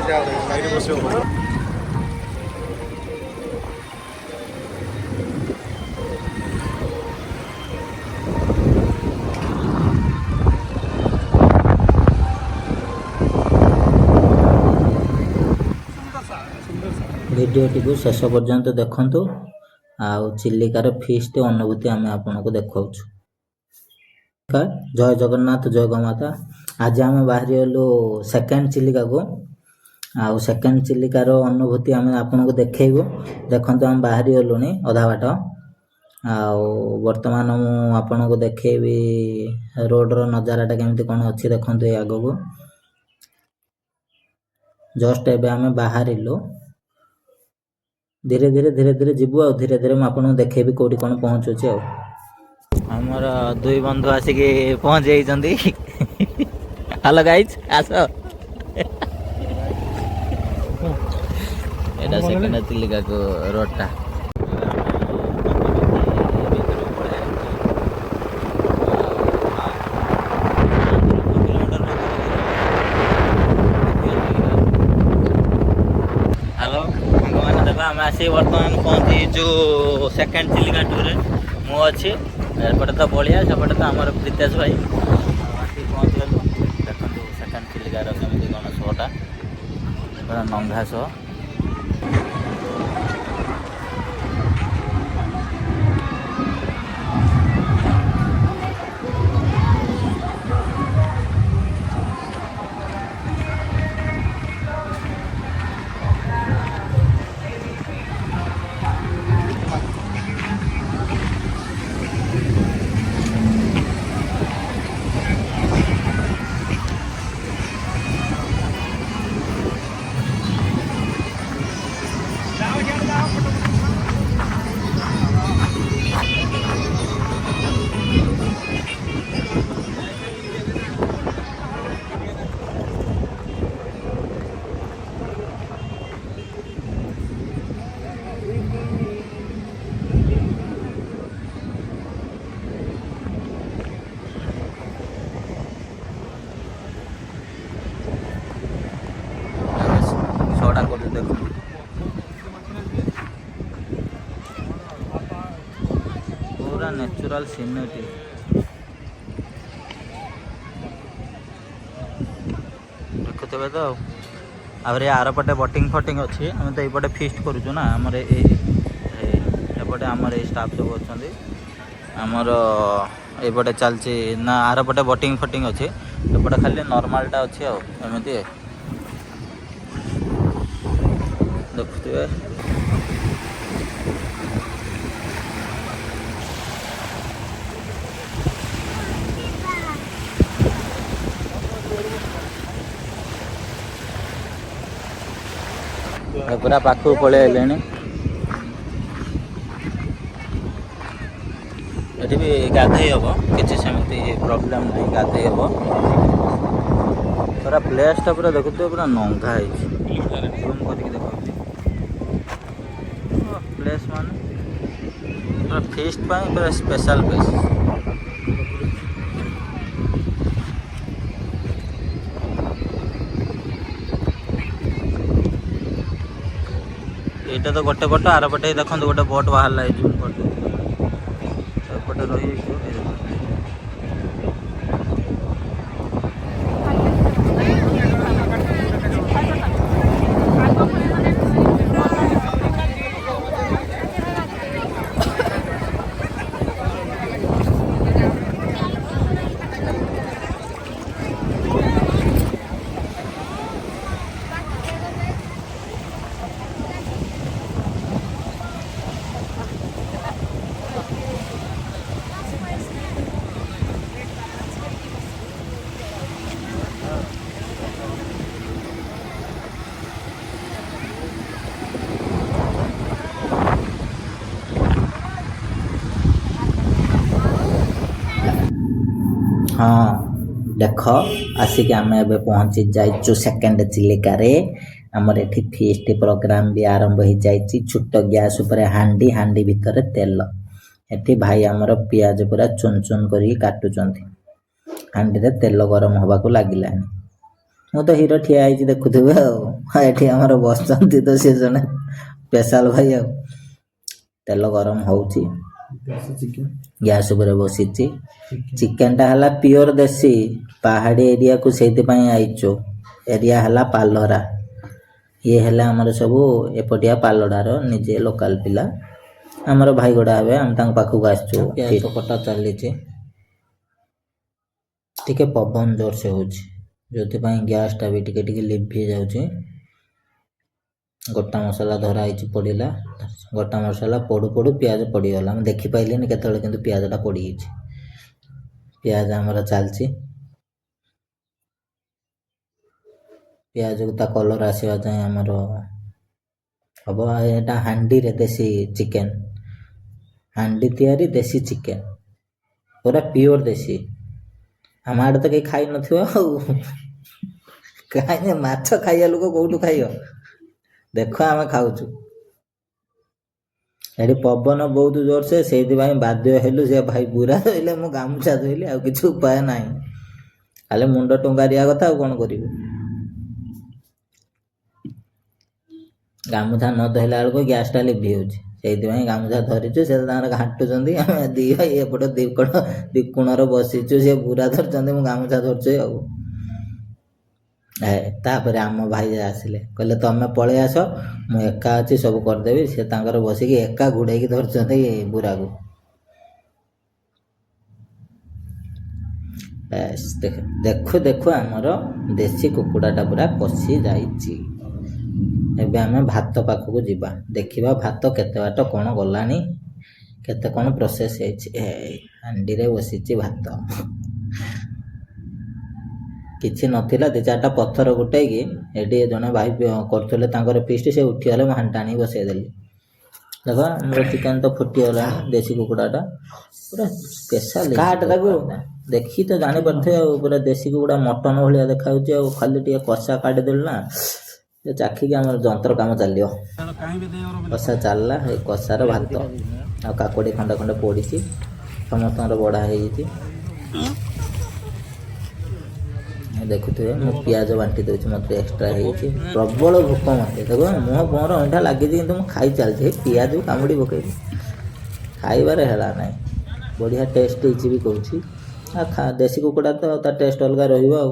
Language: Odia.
भिडियोटी को शेष पर्यंत देखंतु आउ चिलिकार फीस्ट अनुभूति आम आपको देखाऊँ। जय जगन्नाथ जय गौमाता। आज आम बाहरी गलु सेकेंड चिलिका को आउ सेकेंड चिलिकार अनुभूति आम आपको देखू। देखु आम बाहरी गलु अधा बाट आउ बर्तमान मुझे देखी रोड्र नजाराटा केमती कौन अच्छी देखु। आग को जस्ट एबे आम बाहरिलु धीरे धीरे धीरे धीरे जीवु आ धीरे धीरे मुझे देखेबी कौटी कौन पहुँचुची। आमर दुई बंधु आसिक पहुँच जाइछन्ती। हेलो गाइज आस एटा सेकेंड चिलिका को रोडटा आम आसी बर्तमान पहुँची जो सेकेंड चिलिका टूर मु अच्छी एपटे तो बलिया सेपटे तो आमर प्रीतेश भाई आसी पहुँची गलु। देखो सेकेंड चिलिकार केमती कौन शोटा पूरा नंगा शो। देखो पूरा नेचुरल सीनरी देखुवे तो आरे आरपटे बोटिंग फटिंग अच्छी आम तो ये फिस्ट करूँ ना आमर एपटे आमर ये स्टाफ सब अच्छे आमर एपटे चलती ना आरपटे बोटिंग फटिंग अच्छी एपटे खाली नॉर्मलटा अच्छी आमती देखुवे। पूरा पाखु पलि आइले ये भी गाधे हम किसी सेमती प्रोब्लेम नहीं गाधे हम पूरा प्लेसटा पूरा देखुए पूरा नंगा है जूम करके देखा प्लेस मान पूरा फीस्ट पूरा स्पेशल प्लेस। यहाँ तो गोटे पट आर पटे देखो गोटे बोट बाहर जूम कर रही हाँ देख आसिक आम ए पहुँची जाइचु सेकेंड चिलिका रे आमर एठी फीस्ट प्रोग्राम भी आरंभ हो जाइए। छोट गैस उपर हांडी हांडी भितर तेल एठी भाई आमर पियाज पूरा चुन चुन कर काटुचंती हांडी रे तेल गरम हवा को लागिलानी ମୁଁ ତ ହିରୋ ଠିଆ ହେଇଛି ଦେଖୁଥିବେ ଆଉ ଏଠି ଆମର ବସିଛନ୍ତି ତ ସେ ଜଣେ ସ୍ପେଶାଲ ଭାଇ ଆଉ। ତେଲ ଗରମ ହେଉଛି, ଗ୍ୟାସ୍ ଉପରେ ବସିଛି। ଚିକେନଟା ହେଲା ପିଓର ଦେଶୀ, ପାହାଡ଼ି ଏରିଆକୁ ସେଇଥିପାଇଁ ଆଇଛୁ। ଏରିଆ ହେଲା ପାଲରା, ଇଏ ହେଲେ ଆମର ସବୁ ଏପଟିଆ ପାଲଡ଼ାର ନିଜେ ଲୋକାଲ ପିଲା, ଆମର ଭାଇ ଗୁଡ଼ା ହେବେ। ଆମେ ତାଙ୍କ ପାଖକୁ ଆସିଛୁ। ପିଆଜ କଟା ଚାଲିଛି, ଟିକେ ପବନ ଜୋରସେ ହେଉଛି ଯେଉଁଥିପାଇଁ ଗ୍ୟାସ୍ଟା ବି ଟିକେ ଟିକେ ଲିଭି ଯାଉଛି। ଗୋଟା ମସଲା ଧରା ହେଇଛି ପଡ଼ିଲା, ଗୋଟା ମସଲା ପଡ଼ୁ ପଡ଼ୁ ପିଆଜ ପଡ଼ିଗଲା। ମୁଁ ଦେଖିପାରିଲିନି କେତେବେଳେ, କିନ୍ତୁ ପିଆଜଟା ପଡ଼ିଯାଇଛି। ପିଆଜ ଆମର ଚାଲିଛି, ପିଆଜକୁ ତା କଲର୍ ଆସିବା ଯାଏଁ ଆମର ହେବ। ଏଇଟା ହାଣ୍ଡିରେ ଦେଶୀ ଚିକେନ୍, ହାଣ୍ଡି ତିଆରି ଦେଶୀ ଚିକେନ୍, ପୁରା ପିଓର ଦେଶୀ। ଆମ ଆଡ଼େ ତ କେହି ଖାଇନଥିବ ଆଉ, କାହିଁକି ମାଛ ଖାଇବା ଲୋକ କେଉଁଠୁ ଖାଇବ। ଦେଖ ଆମେ ଖାଉଛୁ। ଏଠି ପବନ ବହୁତ ଜୋରସେ, ସେଇଥିପାଇଁ ବାଧ୍ୟ ହେଲୁ। ସେ ଭାଇ ବୁରା ଧୋଇଲେ, ମୁଁ ଗାମୁଛା ଧୋଇଲି, ଆଉ କିଛି ଉପାୟ ନାହିଁ। ଖାଲି ମୁଣ୍ଡ ଟୁଙ୍ଗାରିବା କଥା, ଆଉ କ'ଣ କରିବୁ। ଗାମୁଛା ନ ଧୋଇଲା ବେଳକୁ ଗ୍ୟାସ୍ଟା ଲିଭି ହେଉଛି, ସେଇଥିପାଇଁ ଗାମୁଛା ଧରିଛୁ। ସେ ତାଙ୍କର ଘାଣ୍ଟୁଛନ୍ତି, ଆମେ ଦୁଇ ଭାଇ ଏପଟେ ଦୁଇ କୋଣରେ ବସିଛୁ। ସେ ବୁରା ଧରିଛନ୍ତି, ମୁଁ ଗାମୁଛା ଧରୁଛି ଆଉ। ତାପରେ ଆମ ଭାଇ ଆସିଲେ, କହିଲେ ତମେ ପଳେଇ ଆସ, ମୁଁ ଏକା ଅଛି, ସବୁ କରିଦେବି। ସେ ତାଙ୍କର ବସିକି ଏକା ଘୋଡ଼େଇକି ଧରିଛନ୍ତି ବୁରାକୁ। ଦେଖୁ ଦେଖୁ ଆମର ଦେଶୀ କୁକୁଡ଼ାଟା ପୁରା କଷି ଯାଇଛି। ଏବେ ଆମେ ଭାତ ପାଖକୁ ଯିବା, ଦେଖିବା ଭାତ କେତେ ବାଟ କ'ଣ ଗଲାଣି, କେତେ କ'ଣ ପ୍ରୋସେସ୍ ହେଇଛି। ହାଣ୍ଡିରେ ବସିଛି ଭାତ, କିଛି ନଥିଲା, 2-4ଟା ପଥର ଗୋଟେଇକି ଏଠି ଜଣେ ଭାଇ କରୁଥିଲେ ତାଙ୍କର ଫିଷ୍ଟ, ସେ ଉଠିଗଲେ, ମୁଁ ହାଣ୍ଡି ଆଣିକି ବସେଇଦେଲି। ଦେଖ ଆମର ଚିକେନ୍ ତ ଫୁଟିଗଲାଣି, ଦେଶୀ କୁକୁଡ଼ାଟା ପୁରା ସ୍ପେଶାଲ କାଟ ତାକୁ ଦେଖି ତ ଜାଣିପାରୁଥିବେ ଆଉ, ପୁରା ଦେଶୀ କୁକୁଡ଼ା ମଟନ ଭଳିଆ ଦେଖାଯାଉଛି। ଆଉ ଖାଲି ଟିକେ କଷା କାଟିଦେଲୁ ନା, ସେ ଚାଖିକି ଆମର ଯନ୍ତ୍ର କାମ ଚାଲିବ। କଷା ଚାଲିଲା, ଏଇ କଷାର ଭାତ ଆଉ କାକୁଡ଼ି ଖଣ୍ଡେ ଖଣ୍ଡେ ପଡ଼ିଛି, ସମସ୍ତଙ୍କର ବଢ଼ା ହେଇଯାଇଛି। ଦେଖୁଥିବେ ମୁଁ ପିଆଜ ବାଣ୍ଟି ଦେଉଛି, ମୋତେ ଏକ୍ସଟ୍ରା ହେଇଛି। ପ୍ରବଳ ଭୋକ ମୋତେ, ଦେଖ ମୁହଁ ମୋର ଅଇଁଠା ଲାଗିଛି, କିନ୍ତୁ ମୁଁ ଖାଇ ଚାଲିଛି। ପିଆଜକୁ କାମୁଡ଼ି ପକେଇଲି, ଖାଇବାରେ ହେଲା ନାହିଁ। ବଢ଼ିଆ ଟେଷ୍ଟ ହେଇଛି ବି କହୁଛି। ଆଉ ଦେଶୀ କୁକୁଡ଼ା ତ ତା ଟେଷ୍ଟ ଅଲଗା ରହିବ ଆଉ।